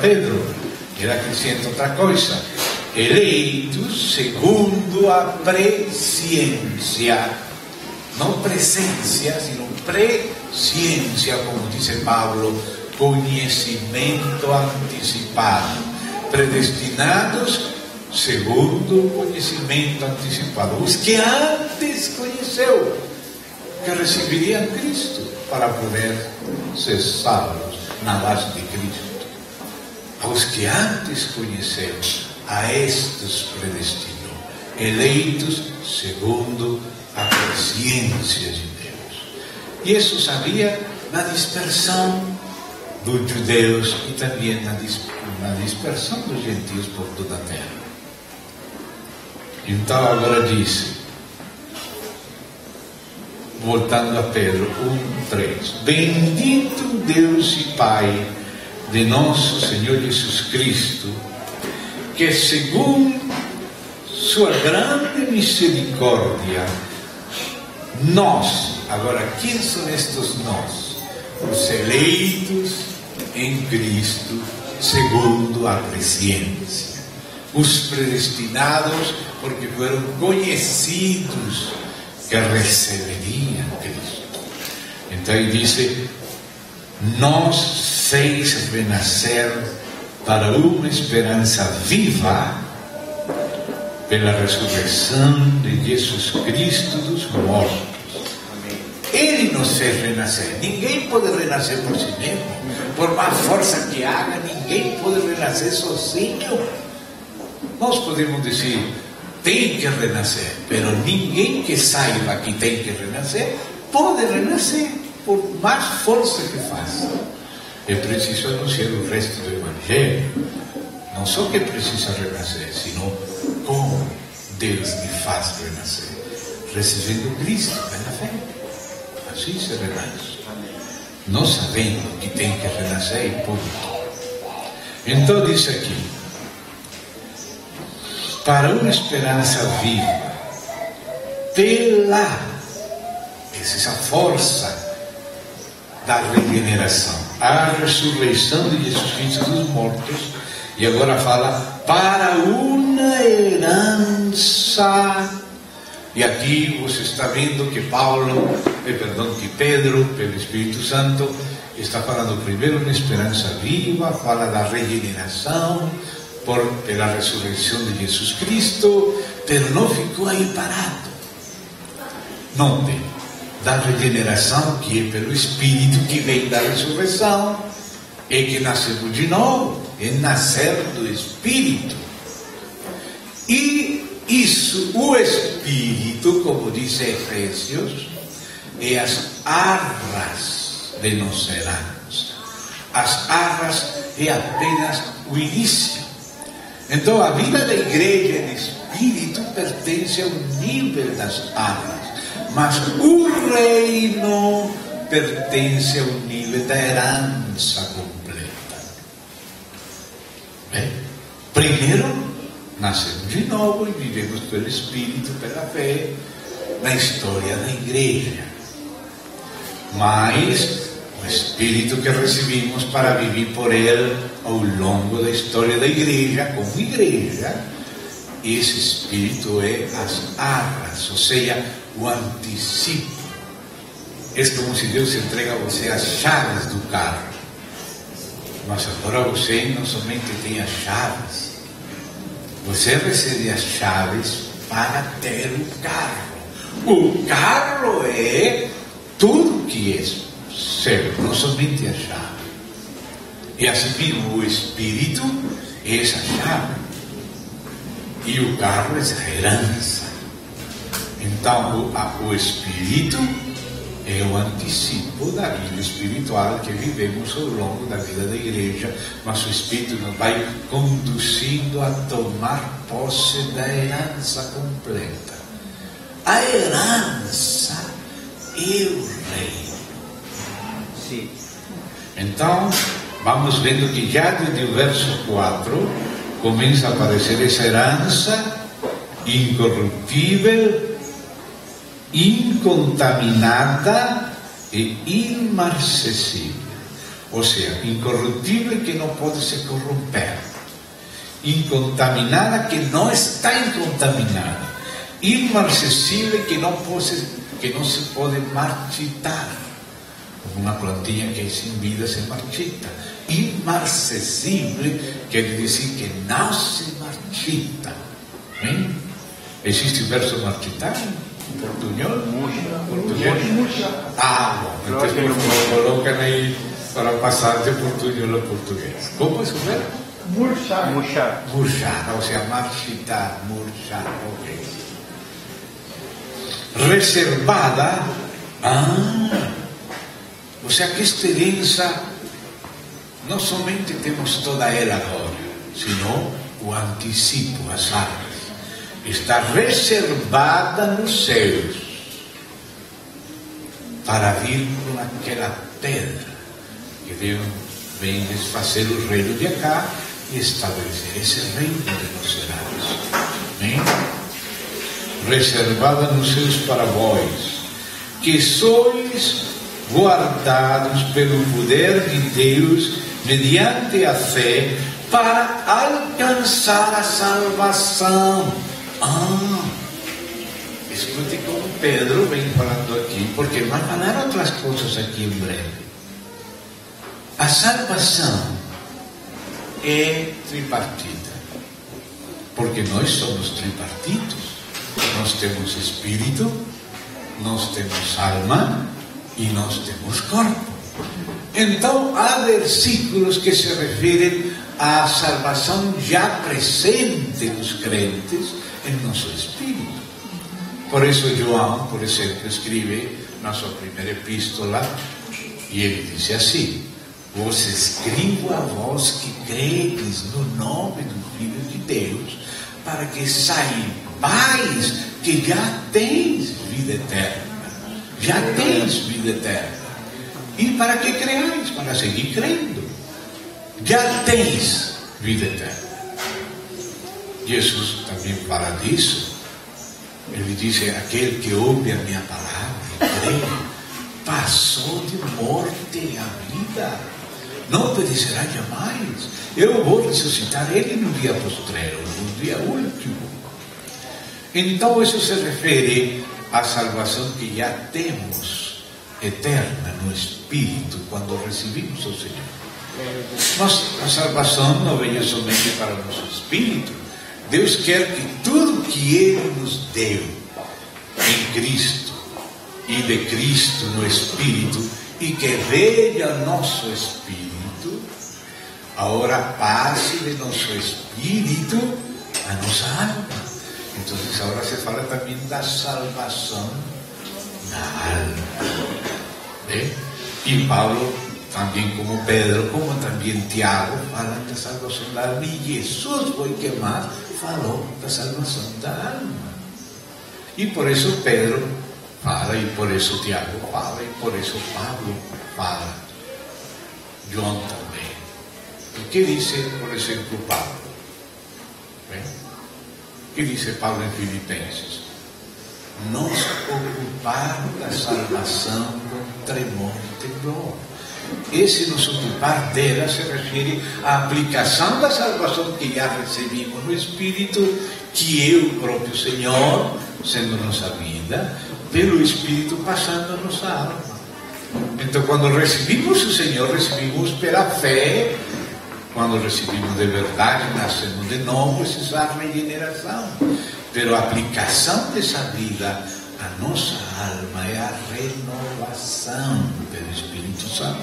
Pedro, ele acrescenta outra coisa: eleitos segundo a presciência, não presença, sino presciência, como diz Paulo, conhecimento antecipado, predestinados segundo o conhecimento antecipado, os que antes conheceu, que receberiam Cristo para poder ser salvos na base de Cristo. Aos que antes conheceu, a estes predestinou, eleitos segundo a presciência de Deus. E isso sabia na dispersão dos judeus e também na dispersão dos gentios por toda a terra. Então agora diz, voltando a Pedro 1:3: bendito Deus e Pai de nosso Senhor Jesus Cristo, que segundo sua grande misericórdia, nós, agora quem são estes nós? Os eleitos em Cristo segundo a presciência, os predestinados porque foram conhecidos que receberiam Cristo. Então ele diz: nós fez renascer para uma esperança viva pela ressurreição de Jesus Cristo dos mortos. Ele nos fez renascer. Ninguém pode renascer por si mesmo, por mais força que haja. Ninguém pode renascer sozinho. Nós podemos dizer, tem que renascer, mas ninguém que saiba que tem que renascer pode renascer, por mais força que faça. É preciso anunciar o resto do Evangelho. Não só que precisa renascer, sino como Deus me faz renascer, recebendo Cristo pela fé. Assim se renasce, não sabendo que tem que renascer e ponto. Então diz aqui: para uma esperança viva, pela essa força da regeneração, a ressurreição de Jesus Cristo dos mortos. E agora fala para uma herança. E aqui você está vendo que que Pedro, pelo Espírito Santo, está falando primeiro uma esperança viva, fala da regeneração pela ressurreição de Jesus Cristo, mas não ficou aí parado. Note, da regeneração que é pelo Espírito que vem da ressurreição, é que nascemos de novo, é nascer do Espírito. E isso, o Espírito, como diz Efésios, é as arras de nossa herança. As arras é apenas o início. Então a vida da igreja de Espírito pertence ao nível das arras, mas o reino pertence ao nível da herança completa. Bem, primeiro nascemos de novo e vivemos pelo Espírito, pela fé, na história da igreja. Mas o Espírito que recebemos para viver por Ele ao longo da história da igreja, como igreja, esse Espírito é as arras, ou seja, o antecipo. É como se Deus entrega a você as chaves do carro. Mas agora você não somente tem as chaves, você recebe as chaves para ter o carro. O carro é tudo que é seu, não somente a chave. E assim mesmo o Espírito é essa chave. E o carro é essa herança. Então o Espírito é o antecipo da vida espiritual que vivemos ao longo da vida da igreja, mas o Espírito nos vai conduzindo a tomar posse da herança completa. A herança é o reino. Sim. Então, vamos vendo que já desde o verso 4 começa a aparecer essa herança incorruptível, incontaminada e imarcessível. ou seja, incorruptível que não pode se corromper, incontaminada que não está incontaminada, imarcessível que não se pode marchitar, como uma plantinha que é sem vida se marchita. Imarcessível quer dizer que não se marchita. Hein? Existe o verso marchitar em português? Português? Ah, bom, então colocam aí para passar de português a português. Como é o verbo? Murchar. Murchar, ou seja, marchitar, murchar, ok. Reservada, ou seja, que esta herança não somente temos toda ela agora, sino o antecipo, as águas. Está reservada nos céus para vir com aquela pedra que Deus vem desfazer o reino de cá e estabelecer esse reino de los céus. Amém? Reservada nos céus para vós, que sois guardados pelo poder de Deus mediante a fé para alcançar a salvação. Escute como Pedro vem falando aqui, porque vai falar outras coisas aqui em breve. A salvação é tripartita, porque nós somos tripartitos. Nós temos espírito, nós temos alma e nós temos corpo. Então há versículos que se referem à salvação já presente dos crentes em nosso espírito. Por isso João, por exemplo, escreve na sua primeira epístola, e ele diz assim: vos escrevo a vós que credes no nome do Filho de Deus, para que saibais que já tens vida eterna. Já tens vida eterna. E para que creais? Para seguir crendo. Já tens vida eterna. Jesus também fala disso. Ele diz: aquele que ouve a minha palavra e crê, passou de morte à vida, não perecerá jamais. Eu vou ressuscitar ele no dia postreiro, no dia último. Então isso se refere à salvação que já temos eterna no Espírito quando recebemos o Senhor. Mas a salvação não vem somente para o nosso Espírito. Deus quer que tudo que Ele nos deu em Cristo e de Cristo no Espírito, e que veja nosso Espírito, agora passe de nosso Espírito a nossa alma. Então agora se fala também da salvação da alma. E Paulo, também como Pedro, como também Tiago, falam da salvação da alma. E Jesus foi que mais falou da salvação da alma. E por isso Pedro fala, e por isso Tiago fala, e por isso Pablo fala. João também. O que diz, por exemplo, Pablo? O que diz Paulo em Filipenses? Nos ocupar da salvação com tremor e temor. Esse nos ocupar dela se refere à aplicação da salvação que já recebimos no Espírito, que é o próprio Senhor, sendo nossa vida, pelo Espírito passando a nossa alma. Então, quando recebimos o Senhor, recebimos pela fé. Quando recebimos de verdade, nascemos de novo, isso é a regeneração. Pero a aplicação dessa vida à nossa alma é a renovação pelo Espírito Santo.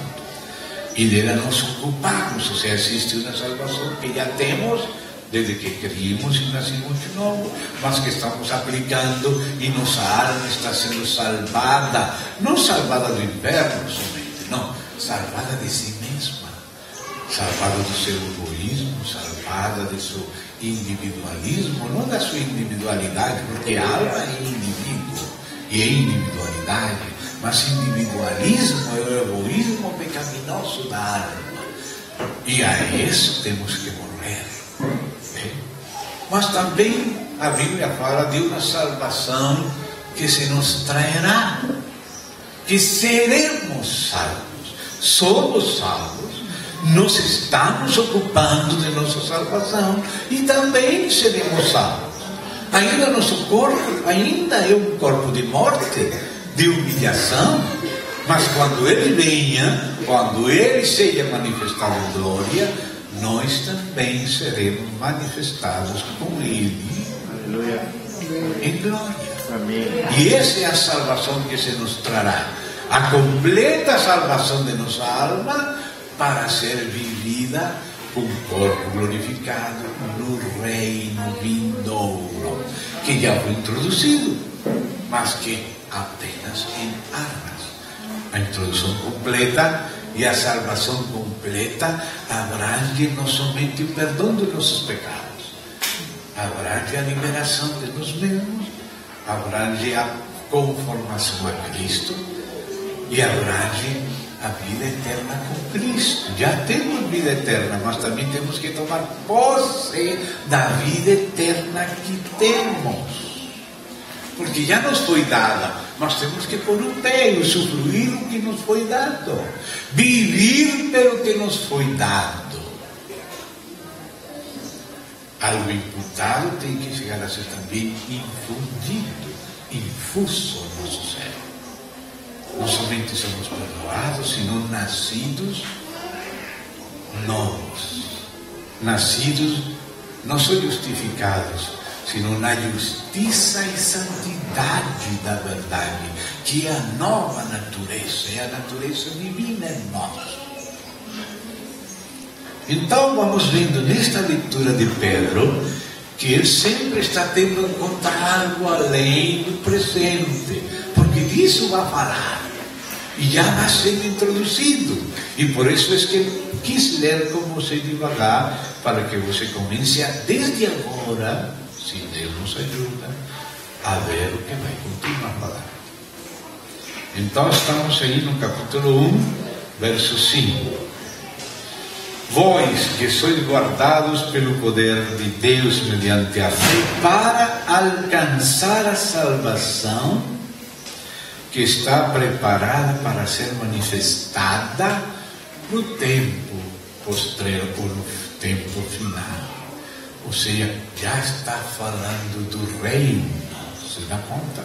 E dela nos ocupamos, ou seja, existe uma salvação que já temos desde que criamos e nascimos de novo, mas que estamos aplicando e nossa alma está sendo salvada, não salvada do inferno somente, não, salvada de si mesma, salvada do seu egoísmo, salvada do seu individualismo, não da sua individualidade, porque a alma é indivíduo e é individualidade, mas individualismo é o egoísmo pecaminoso da alma, e a isso temos que morrer. Mas também a Bíblia fala de uma salvação que se nos trairá, que seremos salvos. Somos salvos nós estamos ocupando de nossa salvação e também seremos salvos. Ainda nosso corpo ainda é um corpo de morte, de humilhação, mas quando Ele venha, quando Ele seja manifestado em glória, nós também seremos manifestados com Ele. Aleluia. Em glória. Amém. E essa é a salvação que se nos trará, a completa salvação de nossa alma, para ser vivida com o corpo glorificado no reino vindouro, que já foi introduzido, mas que apenas em armas. A introdução completa e a salvação completa abrange não somente o perdão dos nossos pecados, abrange a liberação de nós mesmos, abrange a conformação a Cristo e abrange a vida eterna com Cristo. Já temos vida eterna, mas também temos que tomar posse da vida eterna que temos, porque já nos foi dada, mas temos que pôr o pé e usufruir o que nos foi dado, viver pelo que nos foi dado. Algo imputado tem que chegar a ser também infundido, infuso no nosso ser. Não somente somos perdoados, sino nascidos novos. Nascidos, não só justificados, sino na justiça e santidade da verdade, que é a nova natureza, é a natureza divina em nós. Então vamos vendo nesta leitura de Pedro que ele sempre está tendo em conta algo além do presente, porque disso vai falar e já vai sendo introduzido, e por isso é que eu quis ler com você devagar, para que você comece a, desde agora, se Deus nos ajuda, a ver o que vai continuar a falar. Então estamos aí no capítulo 1, verso 5. Vós que sois guardados pelo poder de Deus mediante a fé, para alcançar a salvação que está preparada para ser manifestada no tempo postreiro, ou no tempo final. Ou seja, já está falando do reino, se dá conta?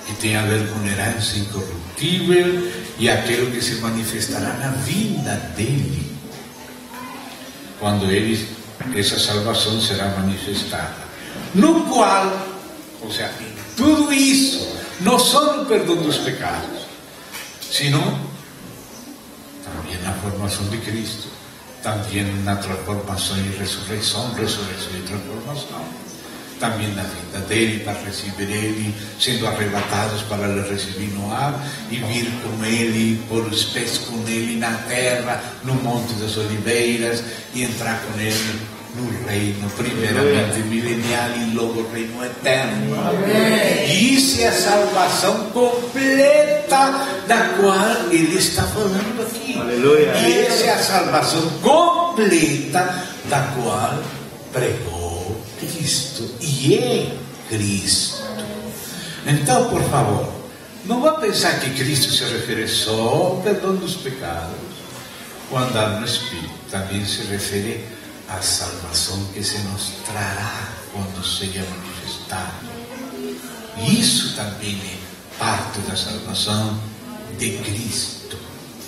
Que tem a ver com herança incorruptível e aquilo que se manifestará na vinda dele, quando essa salvação será manifestada, no qual, ou seja, em tudo isso, não só no perdão dos pecados, sino também na formação de Cristo, também na transformação e ressurreição e transformação, também na vida dele, para receber ele, sendo arrebatados para lhe receber no ar, e vir com ele, pôr os pés com ele na terra, no Monte das Oliveiras, e entrar com ele no reino, primeiramente milenial e logo reino eterno. Amém. E isso é a salvação completa da qual ele está falando aqui. Aleluia. E essa é a salvação completa da qual pregou Cristo, e é Cristo. Então, por favor, não vá pensar que Cristo se refere só ao perdão dos pecados, o andar no Espírito. Também se refere à salvação que se nos trará quando seja manifestado. Isso também é parte da salvação de Cristo,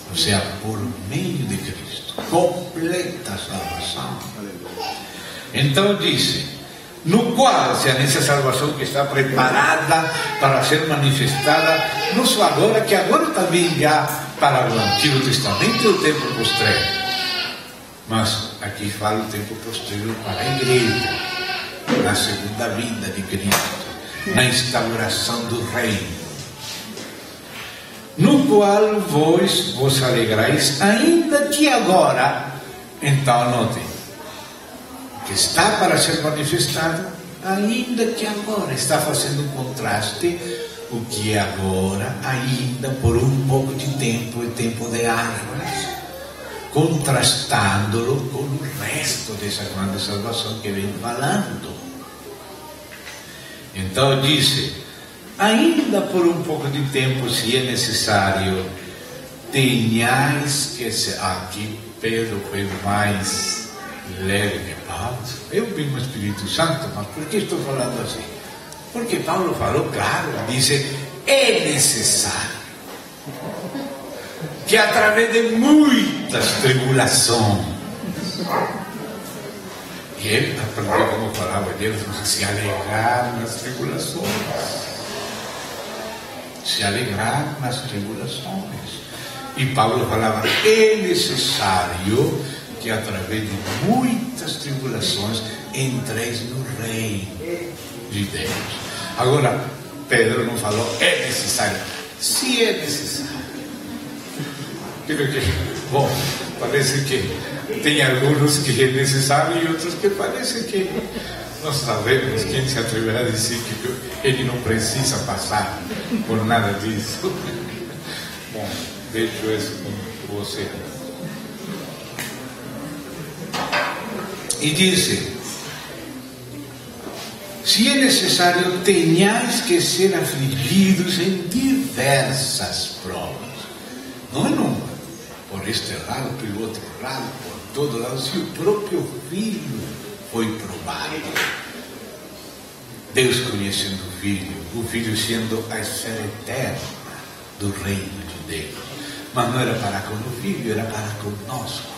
ou seja, por meio de Cristo, completa salvação. Então disse, no qual, se nessa salvação que está preparada para ser manifestada, não só agora, que agora também já para o Antigo Testamento e o tempo postreiro, mas aqui fala o tempo posterior para a igreja, na segunda vinda de Cristo, na instauração do reino, no qual vos alegrais, ainda que agora. Então anotem, que está para ser manifestado, ainda que agora. Está fazendo um contraste, o que é agora, ainda por um pouco de tempo, é tempo de armas, contrastando-lo com o resto dessa grande salvação que vem falando. Então disse, ainda por um pouco de tempo, se é necessário, tenhais que ser, aqui Pedro foi mais leve que Paulo. Eu vi o Espírito Santo, mas por que estou falando assim? Porque Paulo falou claro, disse, é necessário que através de muitas tribulações, e ele aprendeu como falava Deus, se alegrar nas tribulações. Se alegrar nas tribulações. E Paulo falava, é necessário que através de muitas tribulações entreis no reino de Deus. Agora, Pedro não falou, é necessário. Se é necessário. Bom, parece que tem alguns que é necessário e outros que parece que nós sabemos. Quem se atreverá a dizer que ele não precisa passar por nada disso? Bom, deixo isso com você. E disse, se é necessário, tenhais que ser afligidos em diversas provas. Não é numa, por este lado, pelo outro lado, por todo lado. Se o próprio Filho foi provado, Deus conhecendo o Filho sendo a esfera eterna do reino de Deus. Mas não era para com o Filho, era para conosco,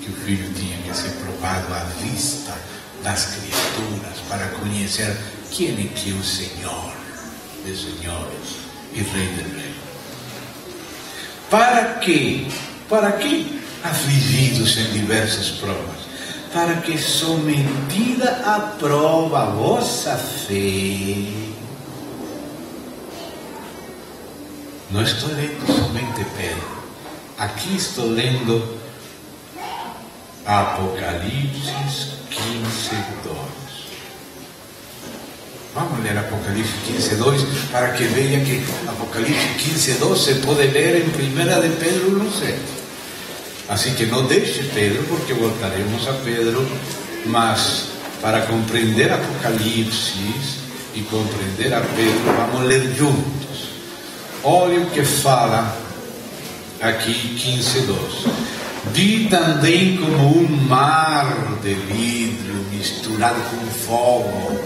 que o Filho tinha que ser provado à vista das criaturas, para conhecer quem é que é o Senhor dos senhores e Rei dos reis. Para quê? Para quê? Afligidos em diversas provas, para que sometida à prova a vossa fé. Não estou lendo somente Pedro, aqui estou lendo Apocalipse 15:2. Vamos ler Apocalipse 15:2 para que veja que Apocalipse 15:2 se pode ler em 1 de Pedro 1:7. Assim que não deixe Pedro, porque voltaremos a Pedro, mas para compreender Apocalipse e compreender a Pedro, vamos ler juntos. Olha o que fala aqui 15:2. Vi também como um mar de vidro misturado com fogo.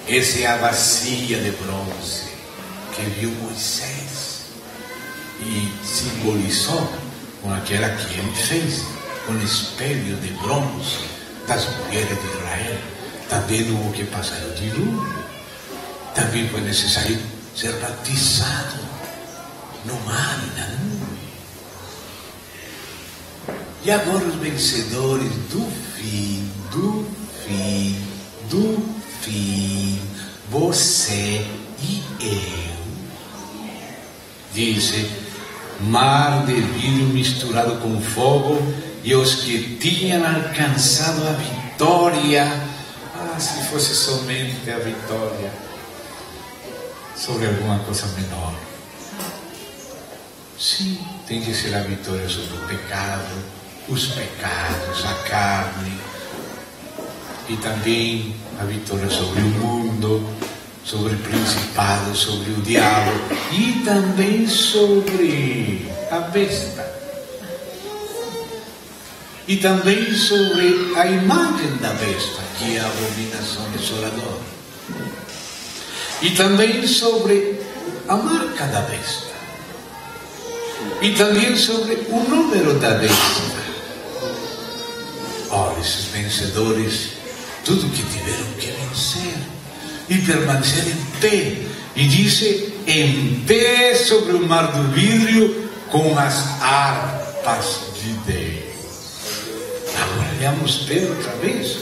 Essa é a bacia de bronze que viu Moisés e simbolizou com aquela que ele fez, com espelho de bronze das mulheres de Israel. Também houve que passar o dilúvio. Também foi necessário ser batizado no mar e na nuvem. E agora os vencedores do fim, você e eu. Dice, mar de vidro misturado com fogo, e os que tinham alcançado a vitória. Se fosse somente a vitória sobre alguma coisa menor. Sim, tem que ser a vitória sobre o pecado, os pecados, a carne, e também a vitória sobre o mundo, sobre o principado, sobre o diabo, e também sobre a besta, e também sobre a imagem da besta, que é a abominação desoladora, e também sobre a marca da besta, e também sobre o número da besta. Olha, esses vencedores, tudo que tiveram que vencer e permanecer em pé. E disse, em pé sobre o mar do vidro, com as harpas de Deus. Agora olhamos Pedro outra vez.